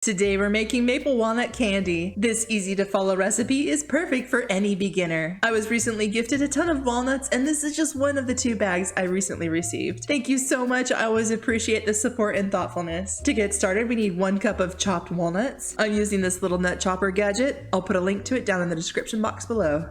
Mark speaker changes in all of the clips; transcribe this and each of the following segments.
Speaker 1: Today we're making maple walnut candy. This easy to follow recipe is perfect for any beginner. I was recently gifted a ton of walnuts and this is just one of the 2 bags I recently received. Thank you so much, I always appreciate the support and thoughtfulness. To get started we need 1 cup of chopped walnuts. I'm using this little nut chopper gadget. I'll put a link to it down in the description box below.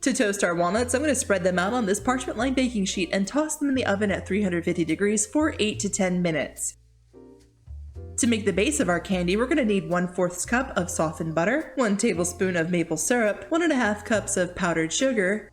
Speaker 1: To toast our walnuts, I'm going to spread them out on this parchment lined baking sheet and toss them in the oven at 350 degrees for 8 to 10 minutes. To make the base of our candy, we're going to need 1/4 cup of softened butter, 1 tablespoon of maple syrup, 1.5 cups of powdered sugar.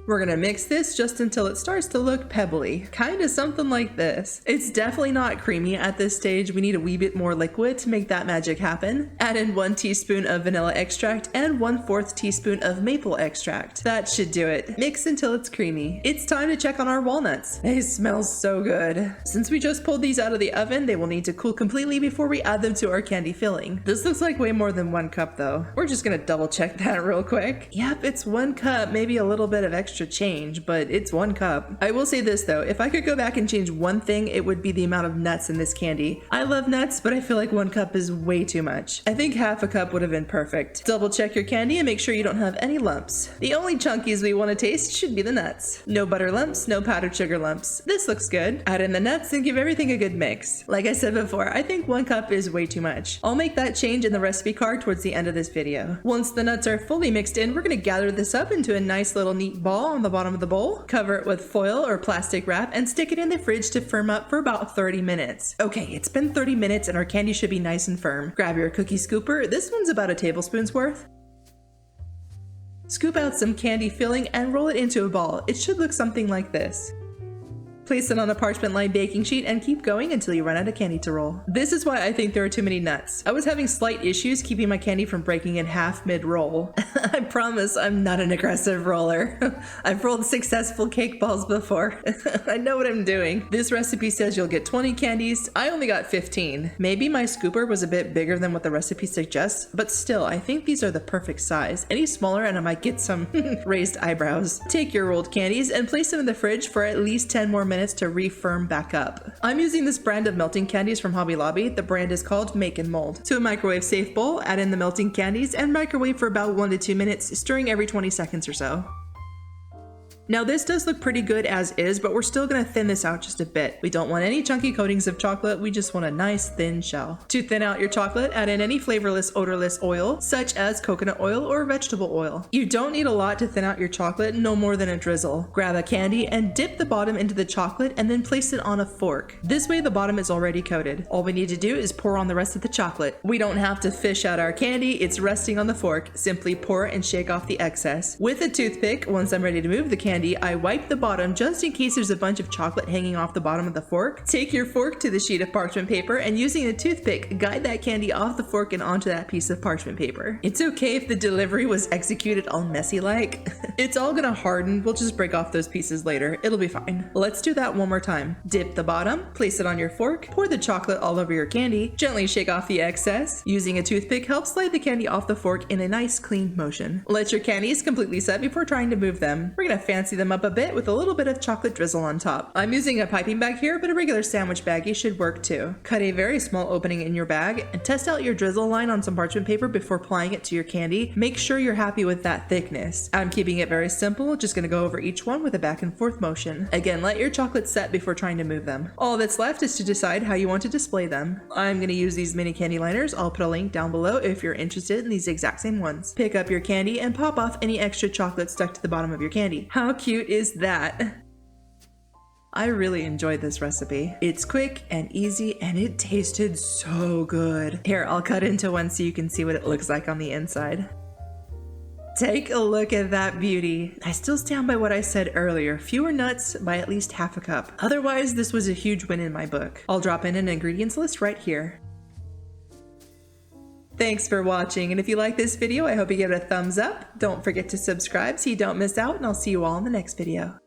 Speaker 1: We're gonna mix this just until it starts to look pebbly, kind of something like this. It's definitely not creamy at this stage. We need a wee bit more liquid to make that magic happen. Add in 1 teaspoon of vanilla extract and 1/4 teaspoon of maple extract. That should do it. Mix until it's creamy. It's time to check on our walnuts. They smell so good. Since we just pulled these out of the oven, they will need to cool completely before we add them to our candy filling. This looks like way more than 1 cup though. We're just gonna double check that real quick. Yep, it's 1 cup, maybe a little bit of extra change, but it's 1 cup. I will say this though, if I could go back and change one thing, it would be the amount of nuts in this candy. I love nuts, but I feel like 1 cup is way too much. I think half a cup would have been perfect. Double check your candy and make sure you don't have any lumps. The only chunkies we want to taste should be the nuts. No butter lumps, no powdered sugar lumps. This looks good. Add in the nuts and give everything a good mix. Like I said before, I think 1 cup is way too much. I'll make that change in the recipe card towards the end of this video. Once the nuts are fully mixed in, we're going to gather this up into a nice little neat ball on the bottom of the bowl. Cover it with foil or plastic wrap and stick it in the fridge to firm up for about 30 minutes. Okay, it's been 30 minutes and our candy should be nice and firm. Grab your cookie scooper. This one's about a tablespoon's worth. Scoop out some candy filling and roll it into a ball. It should look something like this. Place it on a parchment lined baking sheet and keep going until you run out of candy to roll. This is why I think there are too many nuts. I was having slight issues keeping my candy from breaking in half mid-roll. I promise I'm not an aggressive roller. I've rolled successful cake balls before. I know what I'm doing. This recipe says you'll get 20 candies. I only got 15. Maybe my scooper was a bit bigger than what the recipe suggests, but still, I think these are the perfect size. Any smaller and I might get some raised eyebrows. Take your rolled candies and place them in the fridge for at least 10 more minutes to refirm back up. I'm using this brand of melting candies from Hobby Lobby. The brand is called Make and Mold. To a microwave safe bowl, add in the melting candies and microwave for about 1 to 2 minutes, stirring every 20 seconds or so. Now this does look pretty good as is, but we're still going to thin this out just a bit. We don't want any chunky coatings of chocolate, we just want a nice thin shell. To thin out your chocolate, add in any flavorless, odorless oil, such as coconut oil or vegetable oil. You don't need a lot to thin out your chocolate, no more than a drizzle. Grab a candy and dip the bottom into the chocolate and then place it on a fork. This way the bottom is already coated. All we need to do is pour on the rest of the chocolate. We don't have to fish out our candy, it's resting on the fork. Simply pour and shake off the excess. With a toothpick, once I'm ready to move the candy, I wipe the bottom just in case there's a bunch of chocolate hanging off the bottom of the fork. Take your fork to the sheet of parchment paper and using a toothpick, guide that candy off the fork and onto that piece of parchment paper. It's okay if the delivery was executed all messy like. It's all gonna harden, we'll just break off those pieces later, it'll be fine. Let's do that one more time. Dip the bottom, place it on your fork, pour the chocolate all over your candy, gently shake off the excess. Using a toothpick helps slide the candy off the fork in a nice clean motion. Let your candies completely set before trying to move them. We're gonna fancy them up a bit with a little bit of chocolate drizzle on top. I'm using a piping bag here, but a regular sandwich baggie should work too. Cut a very small opening in your bag and test out your drizzle line on some parchment paper before applying it to your candy. Make sure you're happy with that thickness. I'm keeping it very simple, just gonna go over each one with a back and forth motion. Again, let your chocolate set before trying to move them. All that's left is to decide how you want to display them. I'm gonna use these mini candy liners. I'll put a link down below if you're interested in these exact same ones. Pick up your candy and pop off any extra chocolate stuck to the bottom of your candy. How cute is that? I really enjoyed this recipe. It's quick and easy and it tasted so good. Here, I'll cut into one so you can see what it looks like on the inside. Take a look at that beauty. I still stand by what I said earlier, fewer nuts by at least half a cup. Otherwise, this was a huge win in my book. I'll drop in an ingredients list right here. Thanks for watching, and if you like this video, I hope you give it a thumbs up. Don't forget to subscribe so you don't miss out, and I'll see you all in the next video.